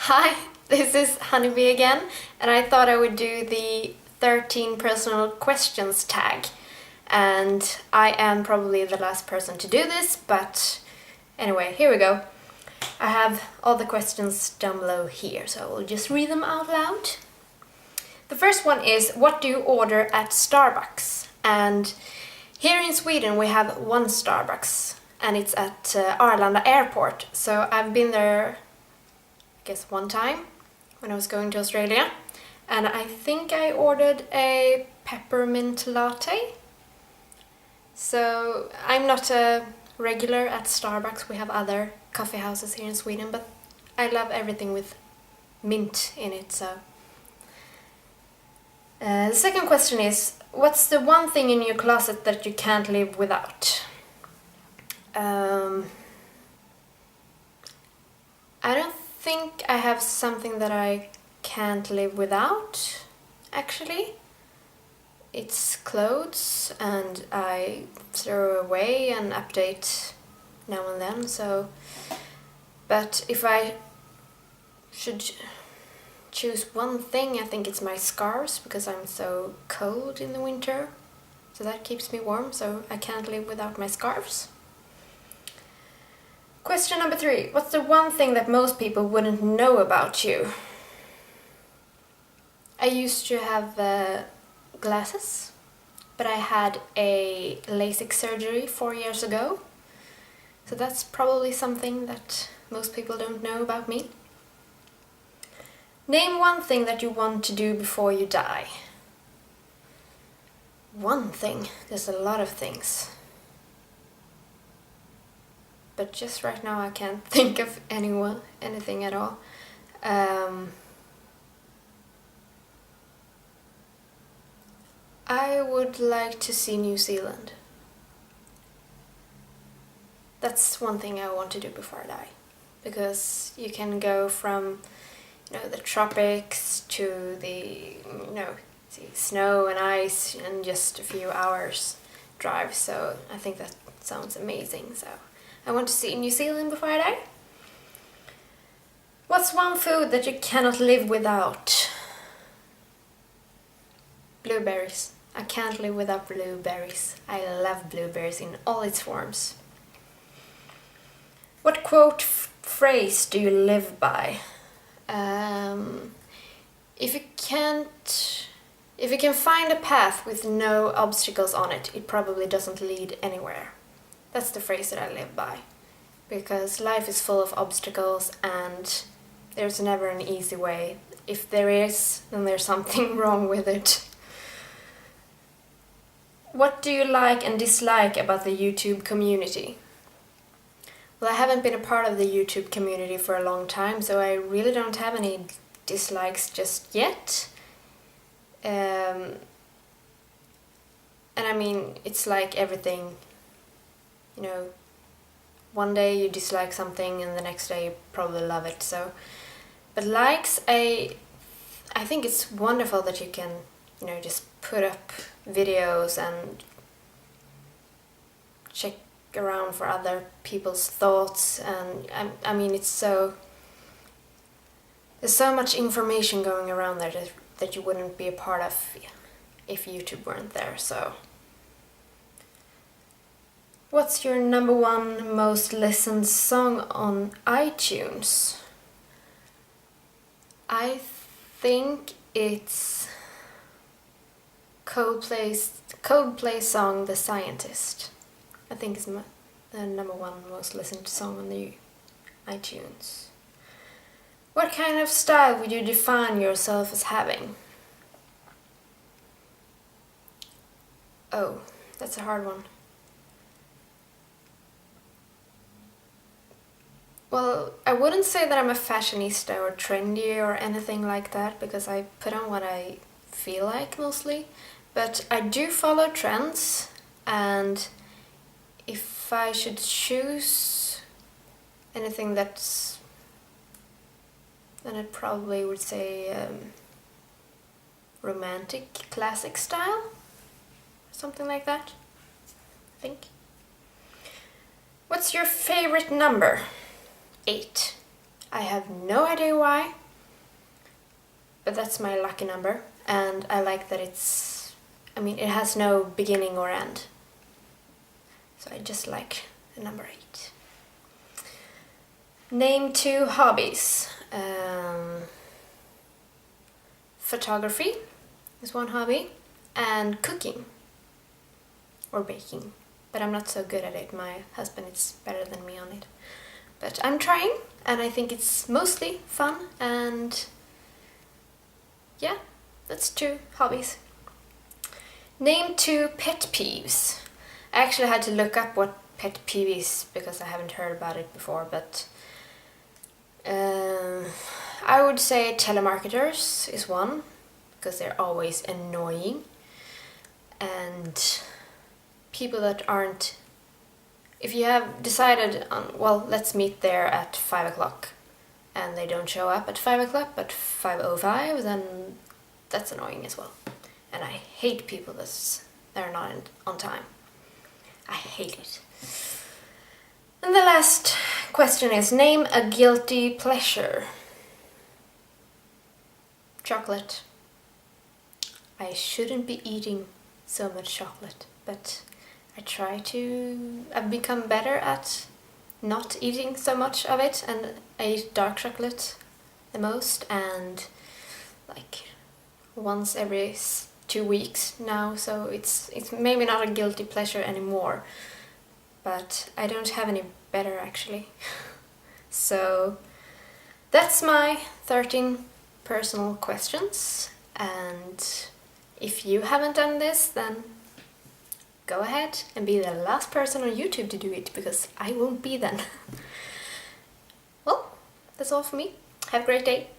Hi, this is Honeybee again, and I thought I would do the 13 personal questions tag. And I am probably the last person to do this, but anyway, here we go. I have all the questions down below here, so I will just read them out loud. The first one is, what do you order at Starbucks? And here in Sweden we have one Starbucks, and it's at Arlanda Airport. So I've been there, I guess, one time when I was going to Australia, and I think I ordered a peppermint latte. So I'm not a regular at Starbucks. We have other coffee houses here in Sweden, but I love everything with mint in it. So the second question is, what's the one thing in your closet that you can't live without? I don't think I have something that I can't live without, actually. It's clothes, and I throw away and update now and then, so... But if I should choose one thing, I think it's my scarves, because I'm so cold in the winter. So that keeps me warm, so I can't live without my scarves. Question number 3. What's the one thing that most people wouldn't know about you? I used to have glasses, but I had a LASIK surgery 4 years ago. So that's probably something that most people don't know about me. Name one thing that you want to do before you die. One thing? There's a lot of things. But just right now I can't think of anything at all. I would like to see New Zealand. That's one thing I want to do before I die. Because you can go from, the tropics to the, snow and ice in just a few hours drive. So I think that sounds amazing. So I want to see New Zealand before I die. What's one food that you cannot live without? Blueberries. I can't live without blueberries. I love blueberries in all its forms. What quote phrase do you live by? If you can find a path with no obstacles on it, it probably doesn't lead anywhere. That's the phrase that I live by. Because life is full of obstacles and there's never an easy way. If there is, then there's something wrong with it. What do you like and dislike about the YouTube community? Well, I haven't been a part of the YouTube community for a long time, so I really don't have any dislikes just yet. And I mean, it's like everything, one day you dislike something and the next day you probably love it. So, but likes, I think it's wonderful that you can, just put up videos and check around for other people's thoughts, and I mean, there's so much information going around there that you wouldn't be a part of if YouTube weren't there. So what's your number one most listened song on iTunes? I think it's Coldplay song The Scientist. I think it's the number one most listened song on the iTunes. What kind of style would you define yourself as having? Oh, that's a hard one. Well, I wouldn't say that I'm a fashionista or trendy or anything like that, because I put on what I feel like mostly. But I do follow trends, and if I should choose anything then I probably would say romantic classic style, something like that, I think. What's your favorite number? 8. I have no idea why, but that's my lucky number, and I like that it has no beginning or end. So I just like the number 8. Name 2 hobbies. Photography is one hobby, and cooking or baking. But I'm not so good at it. My husband is better than me on it. But I'm trying, and I think it's mostly fun, and yeah, that's 2 hobbies. Name 2 pet peeves. I actually had to look up what pet peeve is because I haven't heard about it before, but I would say telemarketers is one, because they're always annoying, and people that aren't, if you have decided on, well, let's meet there at 5 o'clock, and they don't show up at 5 o'clock but 5:05, then that's annoying as well. And I hate people that are not on time. I hate it. And the last question is, name a guilty pleasure. Chocolate. I shouldn't be eating so much chocolate, but I've become better at not eating so much of it, and I eat dark chocolate the most, and like once every 2 weeks now, so it's maybe not a guilty pleasure anymore, but I don't have any better actually. So that's my 13 personal questions, and if you haven't done this, then go ahead and be the last person on YouTube to do it, because I won't be then. Well, that's all for me. Have a great day.